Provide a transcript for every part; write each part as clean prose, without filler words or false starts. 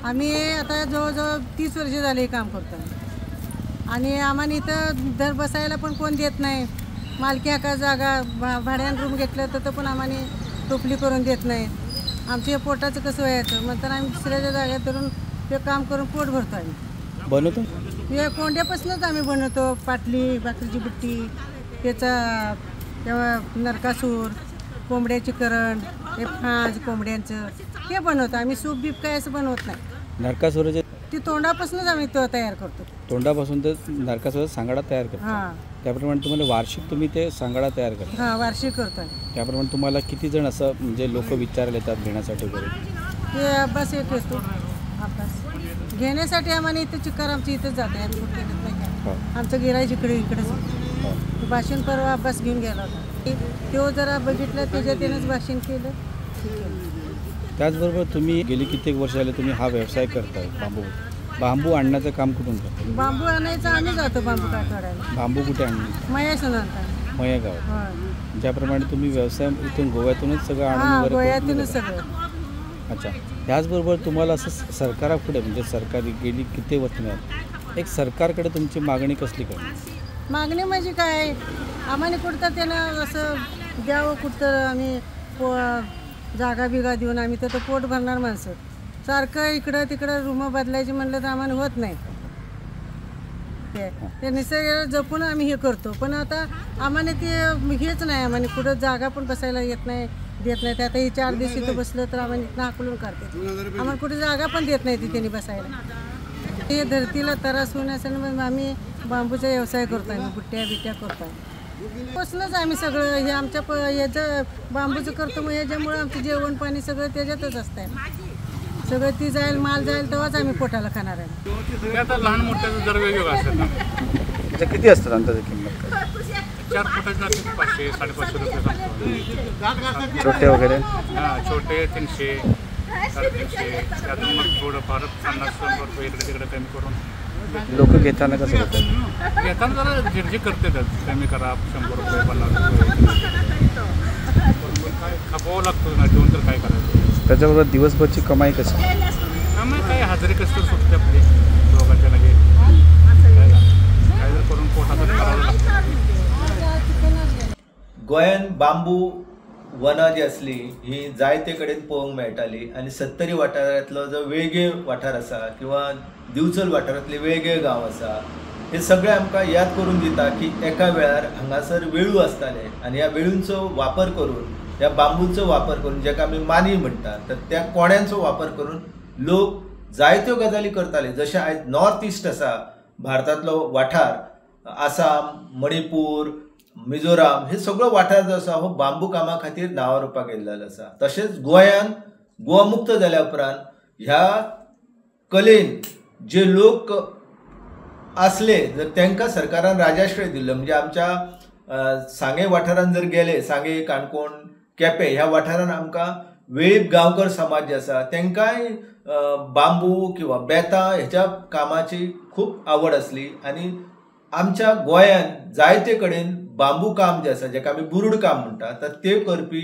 आम्ही आता जवळजवळ 30 वर्ष झाले काम करतो आणि आम्हाला इथं दर बसायला पण कोण देत नाही. मालकी हक्का जागा भाड्यानं रूम घेतलं तर पण आम्हाला टोपली करून देत नाही. आमच्या पोटाचं कसं व्हायचं म्हणतात आम्ही दुसऱ्याच्या जागेत धरून ते काम करून पोट भरतो. आम्ही बनवतो हे कोंड्यापासूनच आम्ही बनवतो. पाटली, भाकरीची बुट्टी, त्याचा तेव्हा नरकासूर, कोंबड्याची करंड, हे फाज कोंबड्यांचं हे बनवतो आम्ही. सूप बीप काय असं बनवत नाही. नरकासुराचे ती तोंडापासूनच आम्ही तो तयार करतो. तोंडापासून ते नरकासुर सांगाडा तयार करतो. हां, त्याप्रमाणे तुम्हाला वार्षिक तुम्ही ते सांगाडा तयार करता. हां वार्षिक करतो. त्याप्रमाणे तुम्हाला किती जण असं म्हणजे लोक विचारायला येतात घेण्यासाठी वगैरे? हे अभ्यास एक असतो. अभ्यास घेण्यासाठी आम्हाला इथं चिक्कार आमची इथंच जाते. आम्ही कुठे घेत नाही. आमचं गिराईच इकडेच. भाषण परवा अभ्यास घेऊन गेला होता. तो जरा बघितलं त्याच्या त्यानंच भाषण केलं. त्याचबरोबर तुम्ही गेली कित्येक वर्ष झाले तुम्ही हा व्यवसाय करताय. बांबू आणण्याचं काम कुठून करतो? बांबू आणायचं आम्ही जातो बांबू काठवाड्याला. बांबू कुठे आणणार? मयासून आणतात. मयगाव. होय, ज्याप्रमाणे तुम्ही व्यवसाय इथून गोव्यातूनच सगळं हां आणून वगैरे गोव्यातूनच सगळं. अच्छा. त्याचबरोबर तुम्हाला असं सरकारापुढे म्हणजे सरकारी गेली किती वर्ष मिळाली एक सरकारकडे तुमची मागणी कसली काय? मागणी म्हणजे काय आम्हाला कुठं त्यानं असं द्यावं. कुठं आम्ही जागा बिगा देऊन आम्ही तर पोट भरणार माणसं. सारखं इकडं तिकडं रूम बदलायची म्हणलं तर आम्हाला होत नाही. ते निसर्गाला जपून आम्ही हे करतो. पण आता आम्हाला ते हेच नाही. आम्हाला कुठं जागा पण बसायला येत नाही, देत नाही. आता हे 4 दिवस इथं बसलं तर आम्हाला इथं हाकलून काढते. आम्हाला कुठे जागा पण देत नाही ती त्यांनी बसायला. ते धरतीला त्रास होण्यासाठी आम्ही बांबूचा व्यवसाय करतो. आम्ही बुट्ट्या बिट्ट्या करतो. पासूनच आम्ही सगळं हे आमच्या याचं बांबूचं करतो. मग याच्यामुळं आमचं जेवण पाणी सगळं त्याच्यातच असतंय. सगळं ती जाईल माल जाईल तेव्हाच आम्ही पोटाला खाणार आहे. आता लहान मोठ्याचं दर वेगवेगळं असतात ना. त्याच्या किती असतात अंदाजे किंमत? 4 फुटाचे 500 550 रुपये सांगतो. छोटे वगैरे? हां छोटे 300 350. त्यातून मग थोडं फार 50-100 रुपये इकडे तिकडे कमी करून लोक घेताना कसं करतात? येताना जरा झिरझिर करते कमी करा 100 रुपये 50 रुपये काय खपावं लागतं ना देऊन तर काय करायचं. त्याच्याबरोबर दिवसभरची कमाई कशी? त्यामुळे काय हजेरी कसं तर सुटते आपली दोघांच्या लगे काय जर करून पोटाचं करावं लागतं. गोंयान बांबू वनां जी असली ही जायते कडेन पळोवंक मेळटाली आनी 70 वाठारांतलो जो वेगळे वाठार आसा किंवा दिवचल वाठारांतले वेगळे गांव आसा हे सगळे आमकां याद करून दिता की एका वेळार हांगासर वेळू आसताले आनी ह्या वेळूंचो वापर करून ह्या बांबूंचो वापर करून जेका आमी मानी म्हणटात तर त्या कोण्यांचो वापर करून लोक जायत्यो गजाली करताले. जशें आयज नॉर्थ ईस्ट आसा भारतांतलो वाठार, आसाम, मणिपूर, मिझोराम हे सगळो वाठार जो आसा हो बांबू कामा खातीर नांवारूपाक येयल्लो आसा. तशेंच गोंयान गोवा मुक्त जाल्या उपरांत ह्या कलेन जे लोक असले जर तांकां सरकारान राजाश्रय दिल्लो. म्हणजे आमच्या सांगे वाठारांत जर गेले, सांगे, काणकोण, केपें ह्या वाठारांत आमकां वेळीप गांवकर समाज जे आसा तांकांय बांबू किंवा बेतां हेच्या कामाची खूब आवड आसली आनी आमच्या गोंयान जायते कडेन बांबू काम जे आसा जेका आमी बुरुड काम म्हणटात तर ते करपी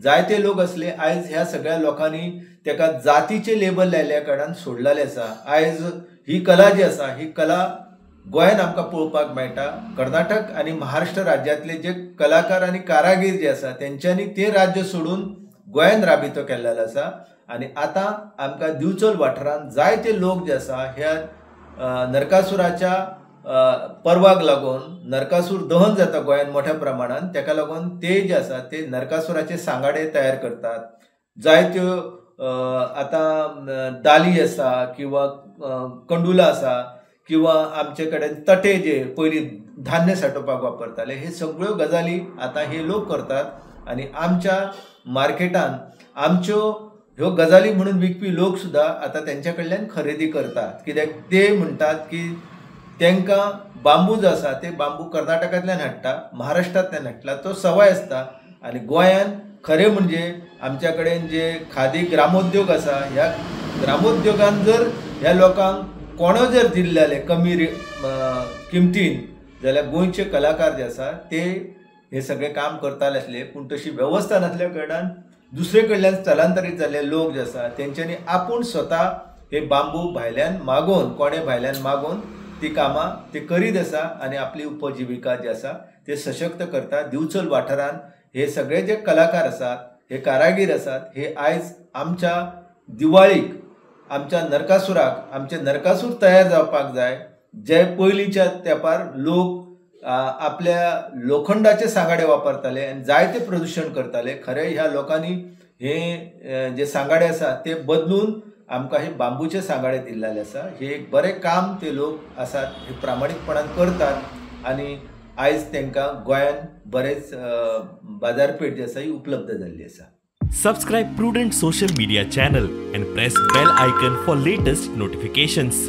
जायते लोक असले. आयज ह्या सगळ्या लोकांनी ताका जातीचे लेबल लायल्या कारणान सोडलेले आसा. आयज ही कला जी आसा ही कला गोंयान आमकां पळोवपाक मेळटा. कर्नाटक आनी महाराष्ट्र राज्यांतले जे कलाकार आनी कारागीर जे आसा तेंच्यांनी ते राज्य सोडून गोंयान राबितो केल्लो आसा. आनी आतां आमकां दिवचल वाठारांत जायते लोक जे आसा ह्या नरकासुराच्या पर्वाक लागून नरकासूर दहन जाता गोंयान मोठ्या प्रमाणात. ताका लागून ते जे आसा ते नरकासुराचे सांगाडे तयार करतात. जायत्यो आतां दाली आसा किंवा कंडुलां आसा किंवा आमचे कडेन तटे जे पयलीं धान्य साठोवपाक वापरताले हे सगळ्यो गजाली आतां हे लोक करतात आनी आमच्या मार्केटान आमच्यो ह्यो गजाली म्हणून विकपी लोक सुद्दां आतां तेंच्या कडल्यान खरेदी करतात. कित्याक ते म्हणटात की तांकां बांबू जो आसा ते बांबू कर्नाटकांतल्यान हाडटा, महाराष्ट्रांतल्यान हाडटा, तो सवाय आसता. आनी गोंयान खरें म्हणजे आमच्या कडेन जे खादी ग्रामोद्योग आसा ह्या ग्रामोद्योगान जर ह्या लोकांक कोणो जर दिल्ले कमी किमतीन जाल्यार गोंयचे कलाकार जे आसा ते हे सगळे काम करताले आसले. पूण तशी वेवस्था नासल्या कारणान दुसरे कडल्यान स्थलांतरीत जाल्ले लोक जे आसा तेंच्यांनी आपूण स्वता हे बांबू भायल्यान मागोवन कोणे भायल्यान मागोवन ती कामां ते करीत आसा आनी आपली उपजिविका जी आसा ते सशक्त करता. दिवचल वाठारांत हे सगळे जे कलाकार आसात, हे कारागीर आसात, हे आयज आमच्या दिवाळीक आमच्या नरकासुराक आमचे नरकासूर तयार जावपाक जाय. जे पयलींच्या तेंपार लोक आपल्या लोखंडाचे सांगाडे वापरताले आनी जायते प्रदूशण करताले. खरें ह्या लोकांनी हे जे सांगाडे आसा ते बदलून आमकां हे बांबूचे सांगाडे दिल्ले आसा. हे एक बरें काम ते लोक आसात, हे प्रामाणीकपणान करतात आनी आयज तांकां गोंयांत बरेच बाजारपेठ जी आसा ही उपलब्ध जाल्ली आसा. Subscribe Prudent social media channel and press bell icon for latest notifications.